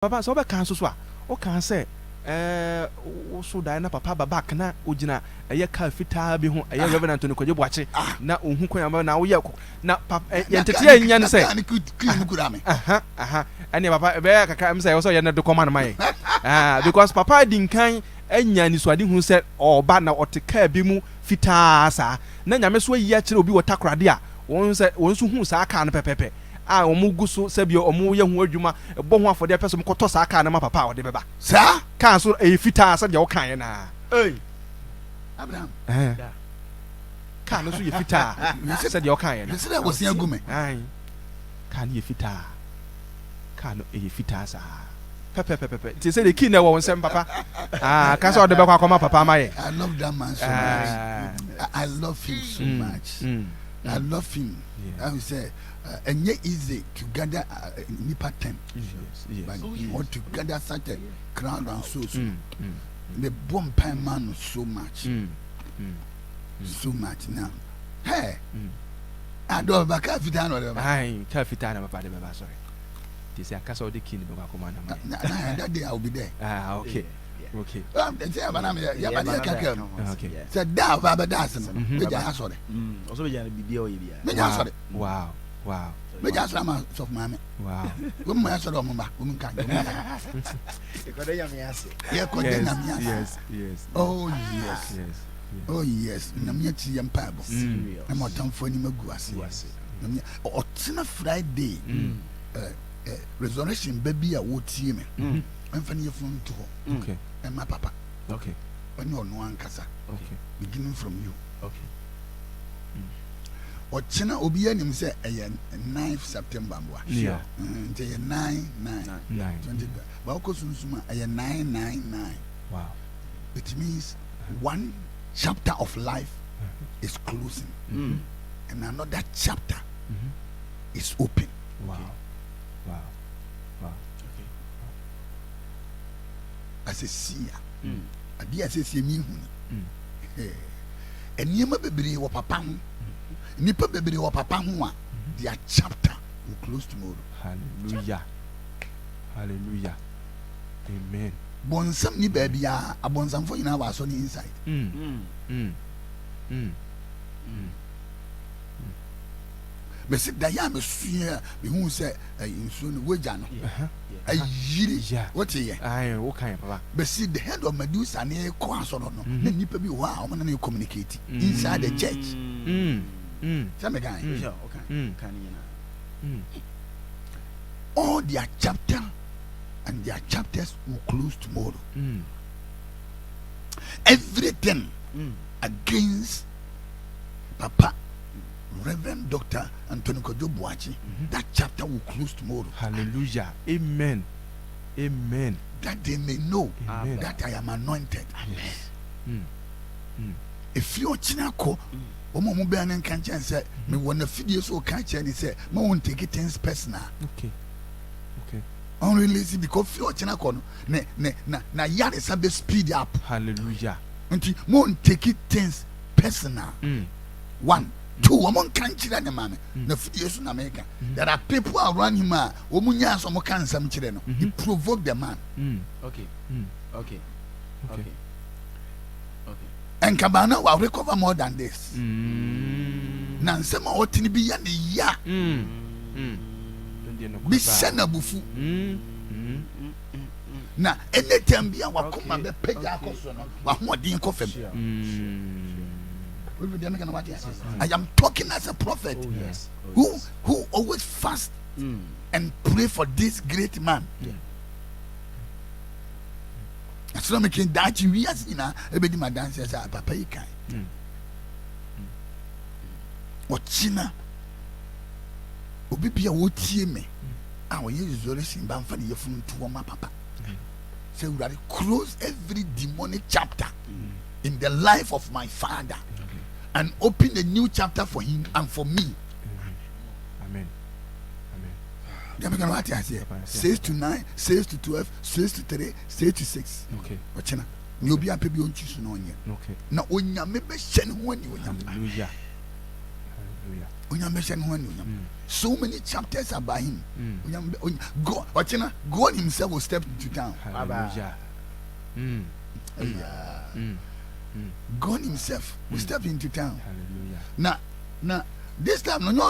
Papa so be kan so a o kan say so dai na papa baba kana ogina eye ka fitaa bi ho eye Reverend Anthony Kojo Boakye na ohun kwan na wo ye na papa yentete anya ne say ani papa be kaka am say so ye na de command man because papa din kan anya ni so ade hu say oba na oteka bi mu fitaa sa na nyame so yi a kire obi wotakrade a won say won so hu sa aka na pepepe omu guso sabio omu ye hu adwuma bo hu afode person ko to sa aka na ma papa ode beba sa kan so fita sa de wo kan na Abraham kan so ye fita sa de wo kan na se wo sia gume kan ye fita kan ye fita sa pepe ti say the key na wo nsem papa kan so ode be kwa akoma papa maye. I love that man so much. I love him so much. I love him. I will say and yet easy to gather nipa 10. Yes. But or to gather such a crowd and so the bomb pen man so much. So much now. Hey. I don't back Capitan or Capitan of Papa Baba, sorry. This is a castle the king of Commander. That day I'll be there. Okay. Okay. Okay. Said that Baba Dasson. Sorry. Also, Wow. Wow. Me just am of mammy. Wow. Woman sort of mama, woman can. Yes. Oh yes. Oh yes. Namiati and Pablo. I'm not done for any maguas. Or Tina Friday. Resurrection baby a wood team. I'm from your phone to okay. And my papa. Okay. When you're no one casa. Okay. Beginning from you. Okay. Or China Obian himself a 9th September. Yeah. 9. 20. Bauko Sunsuma a 999. Wow. It means one chapter of life is closing. And another chapter is open. Wow. Wow. Okay. As a seer. A dear says you mean. And you may be what papa. Nipa bebere wa papa ho a their chapter will close tomorrow. Hallelujah. Hallelujah. Amen. Bonsam ni baby a abonsam fo nyina wa so ni inside. Me sit da ya me sua me hu se nsuo no wagya no. Ayiri. What ye? Wo kan papa. Be sit the head of Medusa na e ko aso no. Na nipa bi wa o na communicate inside the church. All their chapter and their chapters will close tomorrow. Everything against Papa Reverend Dr. Anthony Kojo Boakye, that chapter will close tomorrow. Hallelujah. Amen. Amen. That they may know that I am anointed. Yes. If you're Chinako, Omo be an encounter say me wanna video so catch and say me won't take it things personal. Okay. Only lazy because you Chinako na yare sabe speed up. Hallelujah. Until won't take it things personal. 1, 2, Omo can't chira the man. Na videos in America. There are people around him omunya so mo kan sam chire no. He provoke the man. Okay. And Kabana will recover more than this. Nansema otini bi ya ne ya. Bi sena bufu. Na anytime bi ya wakoma be pega akoso no. Wa hodin ko fem. I am talking as a prophet who always fast and pray for this great man. So making that we as in a bit my dancers are papa you can. What China Obi Pia would see me. Our years is bound for the phone to my papa. So we are close every demonic chapter in the life of my father and open a new chapter for him and for me. Amen. 6 to 9, 6 to 12, 6 to 3, 6 to 6. Okay. Wachina. You'll be a baby on choosing on you. Okay. Now, when you maybe send one you. Hallelujah. So many chapters about him. God himself will step into town. Hallelujah. God himself will step into town. Hallelujah. Now, this time no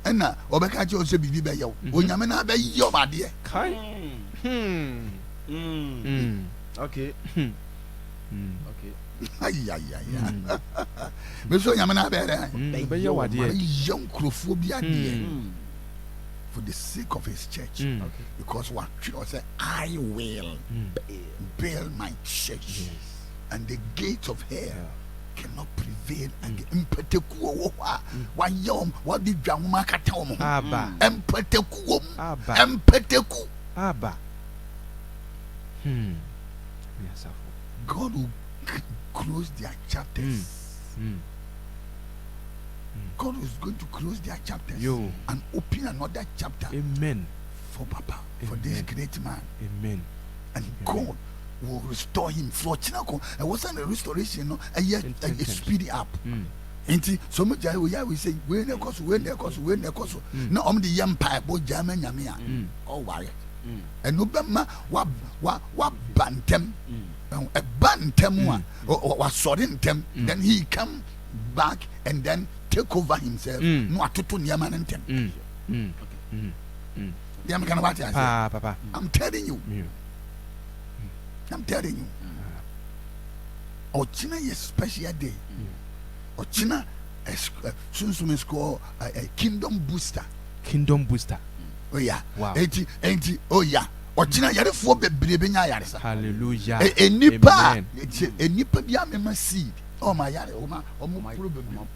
and obeka che ose bibi be yaw onyame na be yo bade Kai. Okay. Okay. Ay. Me so onyame na be re Be your wade. young krofo bi ade for the sake of his church. Okay. Because what God said, I will build my church, and the gates of hell cannot prevail against Empeteku wa yom what did Jamma Katom Abba. Empeteku Abba. Empeteku Abba. Yes, God will close their chapters. God is going to close their chapters and open another chapter. Amen. For Papa, for this great man. Amen. And God will restore him. For Chinako, it wasn't a restoration, no, a speedy up. Inti so much we say when the course no the young pipe boy German yamia all worry and no bema wa bantem a bantem was sorting them then he come back and then take over himself no atoto niaman ntem yam can what I say Papa. I'm telling you Ochina is special day. Ochina soon score a kingdom booster. Kingdom booster. Oh yeah. Wow. 80 oh yeah. Ochina yare fo bebrebe nya yare sa. Hallelujah. Enipa bia mema seed. Oh my yare oma problem.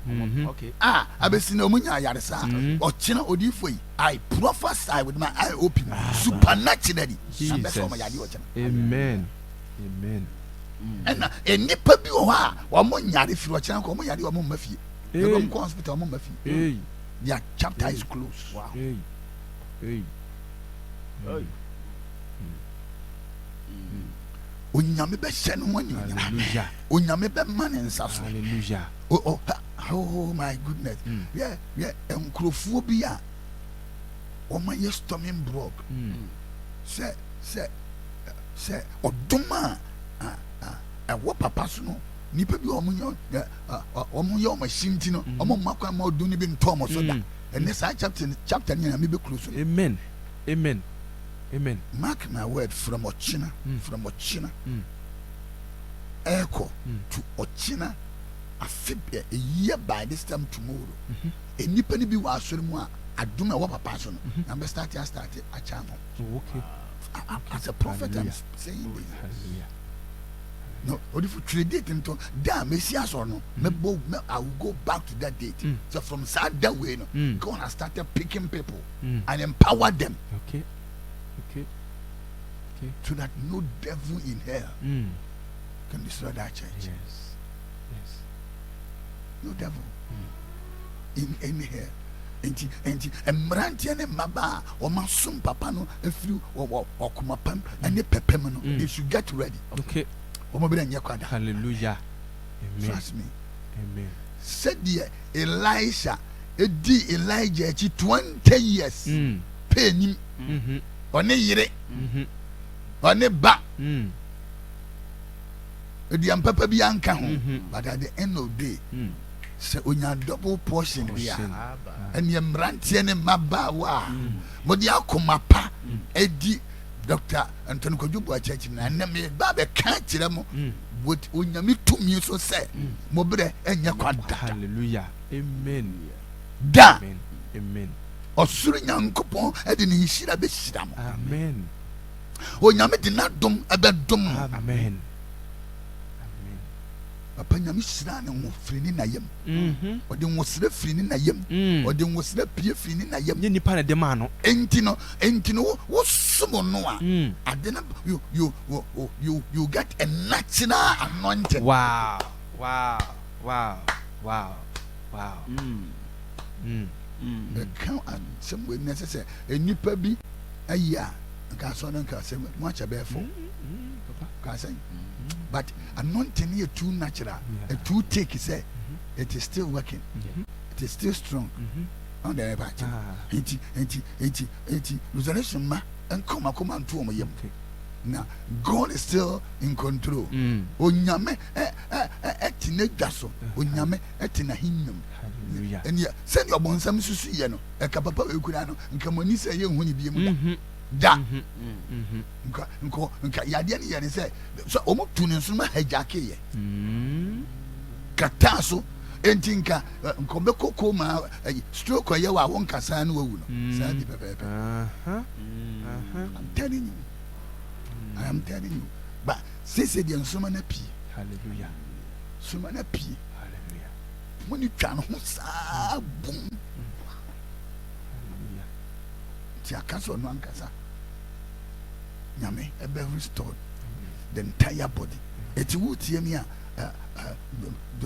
Okay. Abesi na omunya yare sa. Ochina odifo yi. I prophesy with my eye open supernaturally. Jesus. Amen. Amen. And nipa bi o ha wo mo nyare fi o kyena ko mo yare o mo mafie e go mo hospital mo mafie their chapter is closed. Wow. Onyame be hye no wani Hallelujah. onyame be man nsaso. Hallelujah. Oh my goodness. Yeah enkrofo bi a o ma ye storming block say oduma what Papa no nipa bi omunyo machine no omo makwa ma odun ni bi ntomo so da and this chapter ni na me be close. Amen. Mark my word from Ochina echo to Ochina a year by this time tomorrow a nipa ni bi wa asori mu a aduma what Papa so no na start a channel. Okay. As a prophet I'm saying this. Hallelujah. No, only for 3 days into damn Messias or no. I will go back to that date. So from that way, God has started picking people and empower them. Okay. So that no devil in hell can destroy that church. Yes. No devil in any hell. And Mrantiane Maba or Masum Papano, if you or Kumapam and the Pepemano, they should get ready. Okay. Hallelujah. Amen. Trust me. Amen. Said the Elisha, Elijah 20 years. Pay him on a year on a back. The Ampapa Bianca, but at the end of the day, say when you double portion here, and you Mrantiane Maba, Modia Kumapa, Eddie. Dr. Anthony Kojo Boakye and me baba can't them with unyami to me so say mobre enya kwada. Hallelujah. Amen. Da. Amen. Osuru nyankopon e de ne hira be hira mo. Amen. Onyame de na dom ebe dom. Amen. Papa nyame hira ne ho firi ni na yam. Ode ho sira firi ni na yam. Ode ho sira pie firi ni na yam. Ye nipa na de ma no. Enti no wo sumo no a. Adena you get a natural anointing. Wow. Can some way necessary a nipa bi aya ka so no ka say much abefo ka say but anointing here too natural a too take say it is still working. It is still strong. On the back. Resurrection ma and come and to me. Now God is still in control. Onyame teenager onyame tina hinum. And yeah, send your bonsam susu ye no. E ka papa we kura no. Nka moni se ye hu ni bi mu da. Nka yade ne ye ne say so omo tu ne so ma hajake ye. Kata so entinka nkombe koko ma stroke ye wa won kasa na wawu no. Sa di pepe. I'm telling you. I am telling you. But since the nsoma pi. Hallelujah. Soma na pi. Hallelujah. When you try no sa boom. Hallelujah. Ti akaso no ankasa. Nyame ebe restored the entire body. It would hear me.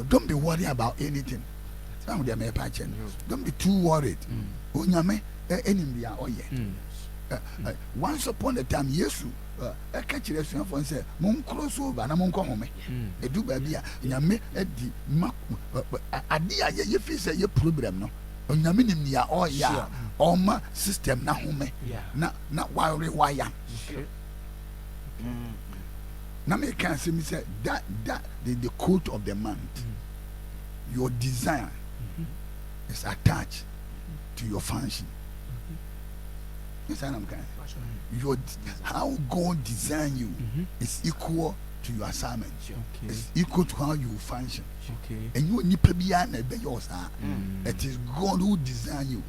Don't be worried about anything. Don't be too worried. Onyame enemy ya oye. Once upon a time, Yesu catch the phone say, "Mon cross over na mon come me." E do baby a nyame e di ma ade a ye fi say ye problem no. Onyame nim ya oya oma system na home. Na worry wire. Now me can say me say that the coat of the month, your desire is attached to your function. Yes, I'm kind. Your how God designed you is equal to your assignment. It's equal to how you function. And you need to be yours. It is God who designed you.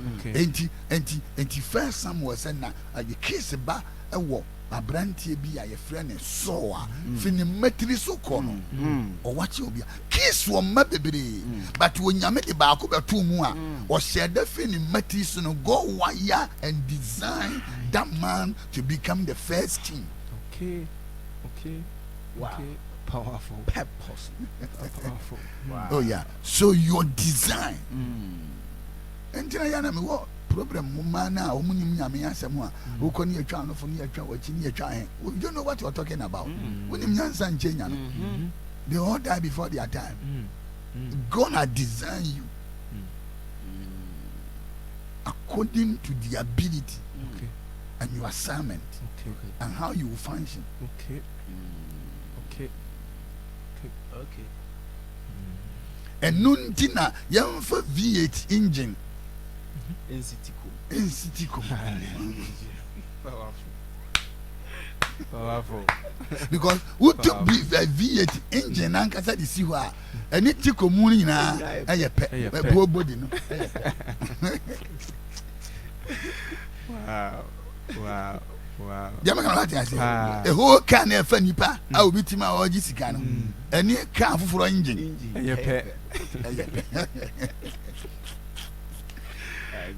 And first Samuel said, "Now you kiss about a war." Abrantie bi a ye friend so a fini metri so kono o wache obi kiss wo ma bebre but wo nyame de ba ko beto mu a o shede fini metri so no go wire and design that man to become the first king. Okay. Wow. Okay. Powerful. Purpose. Powerful. Wow. Oh yeah, so your design entina yana me wo problem mana o munim nyame asem a wo ko ne atwa no fo ne atwa wachi ne atwa he you don't know what you're talking about. Munim nyansa nchenya no they all die before their time. God has designed you according to the ability and your assignment and how you will function. And nuntina yamfa V8 engine Insitico. Powerful. Because who took V8 engine and kasa di si wa eni tiko muni na eyepe body no. Wow. Jama kan lati ase. E ho car na fa nipa a obi tima o ji sika no. Eni car fufuro engine. Eyepe.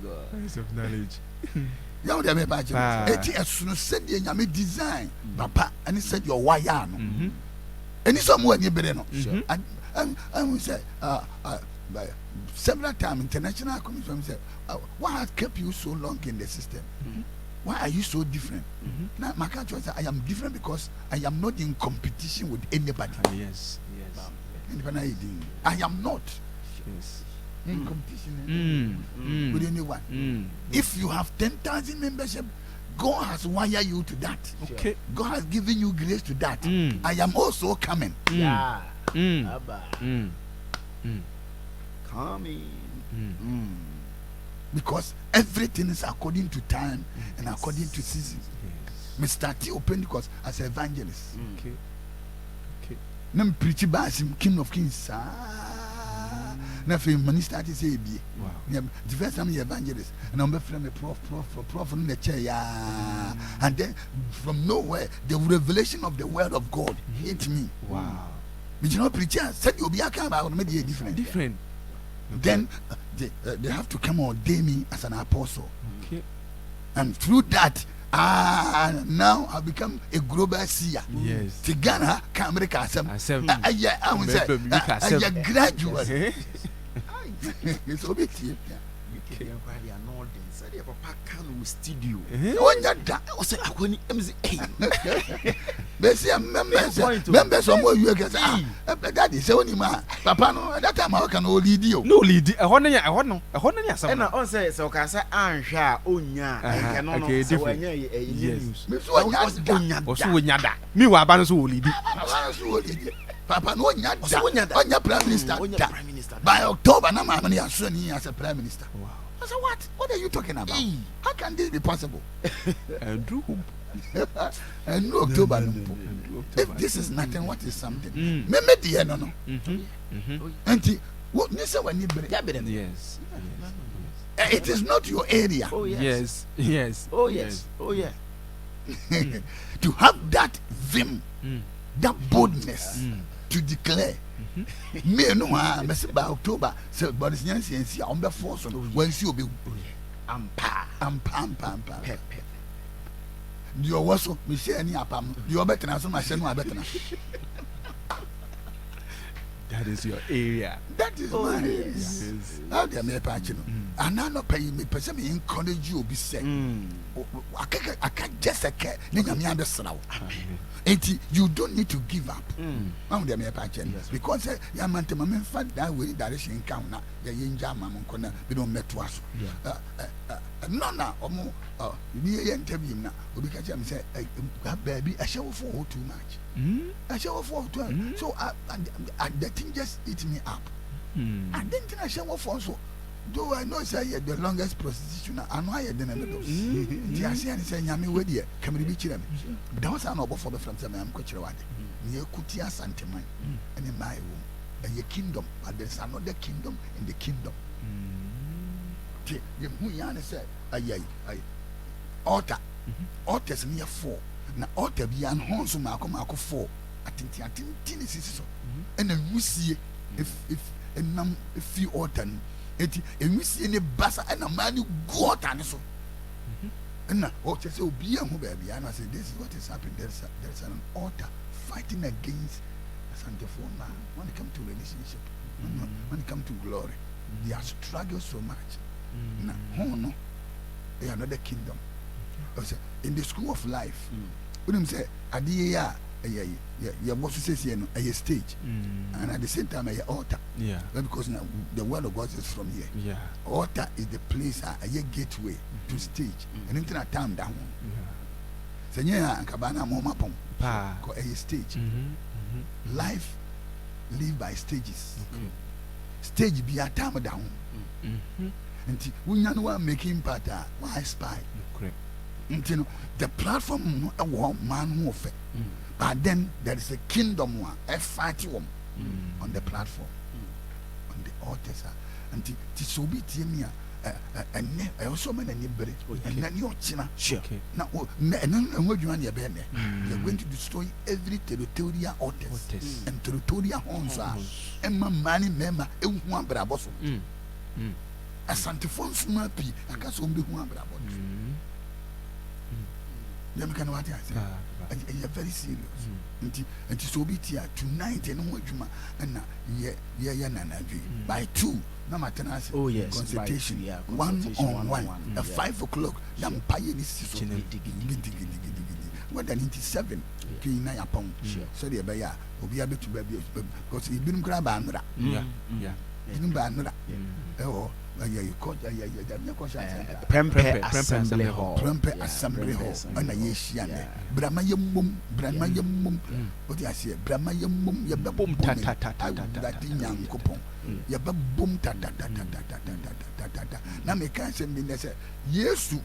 God. Of knowledge. Now they me ba je. Eti esuno said the nyame design papa and said your wire no. Any somewhere ni bere no. And we say several times international commission said what has kept you so long in the system? Why are you so different? Now my country say I am different because I am not in competition with anybody. Yes. I am not. Yes. In competition with anyone. If you have 10,000 membership, God has wired you to that. Okay. God has given you grace to that. I am also coming. Yeah. Coming. Because everything is according to time and according to seasons. Mr. T opened because as an evangelist. Okay. Nam preach basim King of Kings. Na fe minister ati say bi. The first time you evangelist and I'm from a prof in the chair ya. And then from nowhere the revelation of the word of God hit me. Wow. But you know preacher said you be about make it different. Then they have to come ordain me as an apostle. Okay. And through that now I become a global seer. Yes. To Ghana, America, I graduate. It's a bit here. members of more you can say, that is only my papa. No, that time I can only lead you. No lead. A honor, yes. And I say, so can say, Ansha, Onya, okay, different. Yes. Also, me were bands who lead. Papa, no, Onya Prime Minister. By October, no money as soon as a Prime Minister. Wow. I said, what are you talking about? How can this be possible? And no October. If this is nothing, what is something? Maybe the no. And what Nisa when you bring? Yes. It is not your area. Oh yes. Yes. Oh yes. Oh yeah. To have that vim, that boldness to declare. Me no by October, so but it's Yancy on the force when she will be ampa. You also me say any apam. You better than some I say no better. That is your area. That is my area. How they may patch you. And now not paying me, person me encourage you be say. I can't just a cat, nigga me understand. You don't need to give up. How they may patch you. Because ya man to my fat that way direction count now. The young man corner, we don't met to us. No, we interview now. We catch him say, baby, I show for too much. I show for too. So the thing just eat me up. I didn't think I show for so. Though I know say the longest prostitution, I know I didn't know those. The Asian say, Yami, where dear, can we be children? But that was an over for the friends of my coach. Near Kutia Santaman and in my room. And your kingdom, but there's another kingdom in the kingdom. Yana said, altar. Altars near 4. Now, altar beyond horns, Marco 4. I think this is so. And then we see if you altar. And we see any bassa and a man who go and so. And now, just so be a baby. And I say, this is what is happening. There's an altar fighting against a sanctified man when it comes to relationship, when it comes to glory. They are struggling so much. Now, no, they are another kingdom. In the school of life, when you say, what you say, a stage, and at the same time, a altar. Yeah. Because now the word of God is from here. Yeah. Altar is the place, a gateway to stage, and into a town down. Senya and Kabana Moma Pom, a stage. Life live by stages. Stage be a time down. And we know making part, why spy. You the platform a man who of it. But then there is a kingdom one, a fighting one on the platform, on the altars. And to be Timia, and I also made a new bread, and then you're China. Sure. Now, and what you want your bed, you're going to destroy every territorial altars and territorial homes. And my money member, one brabos. A Santifon Smappy, I can't so be one brabos. You can what I say. You're very serious. And so be here tonight and what you and by 2. No matter consultation. 1-on-1 at 5 o'clock. Then pay this. What than 97 Kina upon. So the Baya will be able to be because he didn't grab Andra. Yeah. Didn't ban. Oh. You caught Prempe Assembly Hall. Prempe Assembly Hall. And a Yeshian. Bramayum, Bramayum. What do I say? Bramayum, ya boom tata that young coupon. Ya boom tata. Now, me can't send me. Say, yes,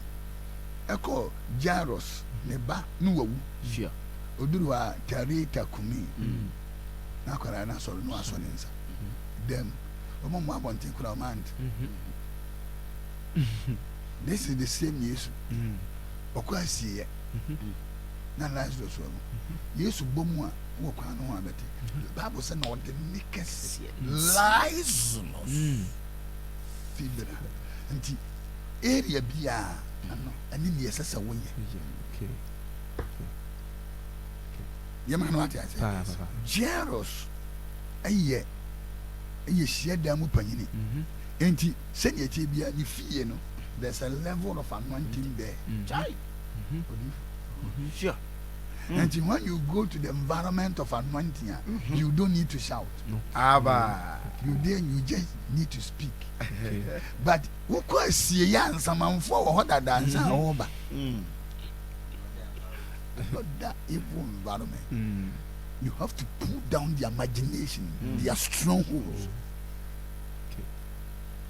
echo Jaros, Neba, Nuwu. Sure. Udua, Tarita Kumi. Nakarana, so no assonance. Them. This is the same use. Okwasi na last was yes bomwa wo kwa no abete. The Bible said no the naked lies fibra. Nti area bia no ani ne yesasa wonye. Okay. Yema no what I say. Jeros aye you share them up and in send your tibia, you feel no, there's a level of anointing there. Sure. And when you go to the environment of anointing, you don't need to shout. You just need to speak. But who could see yan someone for what that dance over? Not that evil environment. You have to pull down the imagination, their strongholds.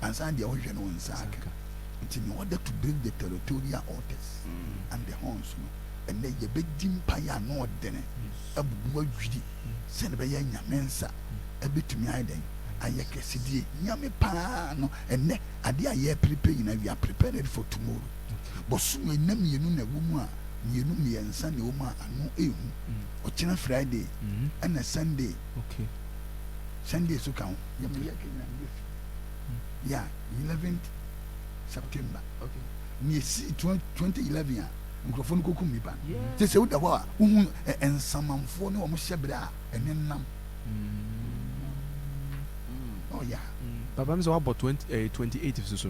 And send the ocean on Saka. In order to build the territorial altars and the horns, and then you beg Jim Paya no dinner, a boy, send by Yamensa, a bit to me, I then. I see Yami Pano, and ne, a dear year preparing, and we are prepared for tomorrow. But soon we name you know a woman, you know me and Sunday woman, and no aim, or China Friday, and a Sunday. Okay. Sunday so count. Yeah, 11th September. Okay. Me see 2011. Microphone ko kumi pa. Te se uda wa uhu ensamanfo ne omo hyebra enenam. Oh yeah. Baba me so about 28 so so.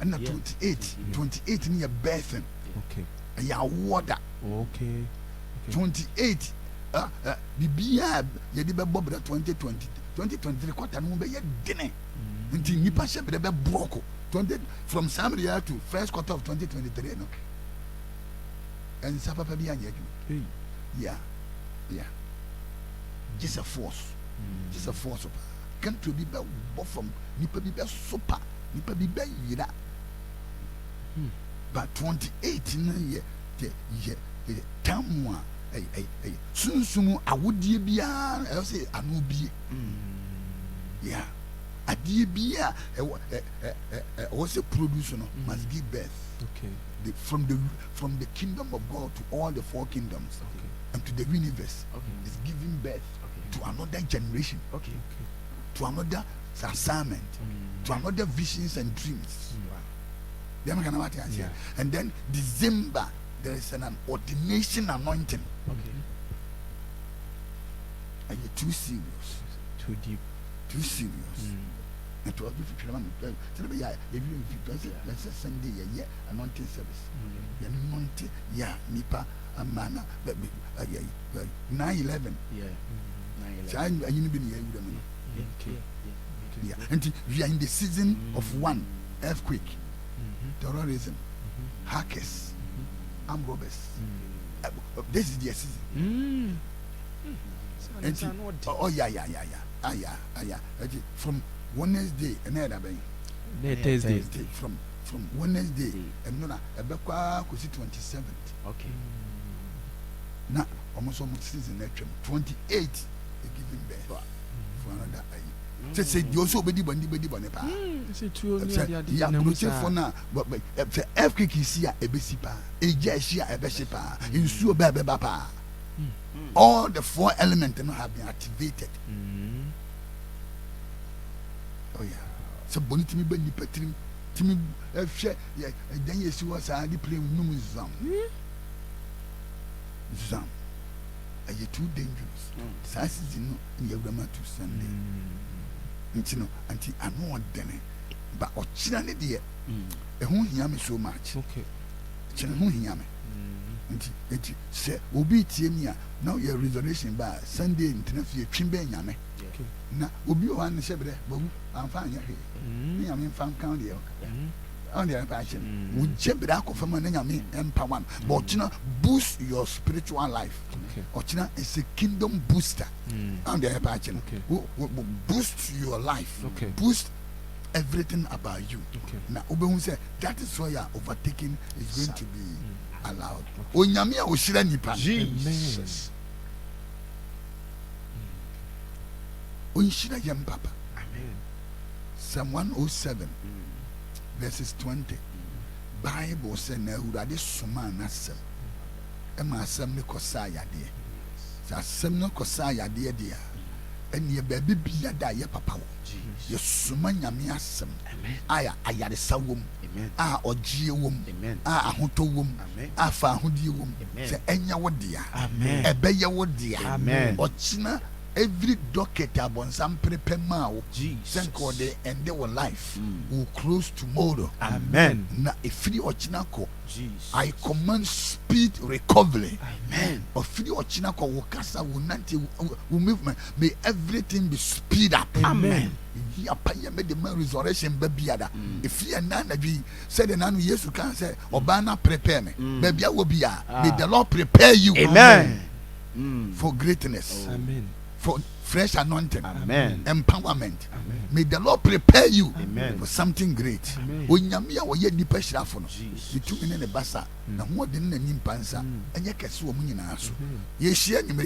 Na 28 ni your birthing. Okay. Ya water. Okay. 28 bibia ye de be bobra 2023 quarter no be ye dene. Nti nipa hyebra be broko 20 from Samaria to first quarter of 2023 no. And Sapa be an yeah. Just a force. Just a force of can't to be from nipa be super nipa be yira. But 2018 ye tamwa sunsumu awudie bia I say anubi. Yeah. Adie bia was a producer must give birth. Okay. From the kingdom of God to all the four kingdoms, and to the universe, is giving birth to another generation, to another assignment, to another visions and dreams. And then December there is an ordination anointing. And you're too serious, too deep, too serious. And to be Sunday, anointing service. Anointing, Nipa, Amana, 9/11. And we are in the season of one earthquake, terrorism, hackers, armed robbers. This is their season. From Wednesday and Thursday. From Wednesday and Nona Abekwa Kusi 27th. Okay. Now almost season next 28 giving birth for another eye. Say you also be bonepa. Say true. Yeah, for now, but earthquake is here ebesipa. Ejesia ebesipa. Insuo beba. All the four elements have been activated. Oh yeah. So bonitimi be ni petrim timi ehwe dan yesi was a di play num zam are too dangerous. Says no in your grammar to Sunday. Ntino anti ano dene but ochira ne de ehun hia me so much. Okay. Chira hu hia me. Nti se obi tie mi a now your resurrection by Sunday ntina fie twimbe nyame. Na obi o an shebre bawu amfa anya hwe ni nyame fan kan de on the passion we jebre akofama na nyame empa one but china boost your spiritual life. Ochina is a kingdom booster on the passion boost your life, boost everything about you. Now obehun say that is why your overtaking is going to be allowed. Onyame a oshira nipa Jesus Unshira yam papa. Amen. Psalm 107 verses 20. Bible says na urade soma na sem. Ema asem ne kosa yade. Sa asem ne kosa yade dia. Eni baby bia da ye papa wo. Ye soma nyame asem. Aya ayare sawom. A ogie wom. A ahoto wom. A fa ahodie wom. Se enya wo dia. Ebe ye wo dia. Ochina every docket abonsam prepare now. Jesus. Thank God they end their life. Will close tomorrow. Amen. Na ifri ochinako. Jesus. I command speed recovery. Amen. Ofri ochinako wokasa will not will movement. May everything be speed up. Amen. Yapaya made the man resurrection baby ada. If you and nana be said the nanu yesu can say obana prepare me. Baby will be may the Lord prepare you. Amen. For greatness. Amen. For fresh anointing. Amen. Empowerment. Amen. May the Lord prepare you. Amen. For something great. Amen. Onyamia wo ye nipa shirafo no. Jesus. You two in the basa. Na ho de na nimpa nsa. Enye kese wo mu nyina so. Ye hia nyimre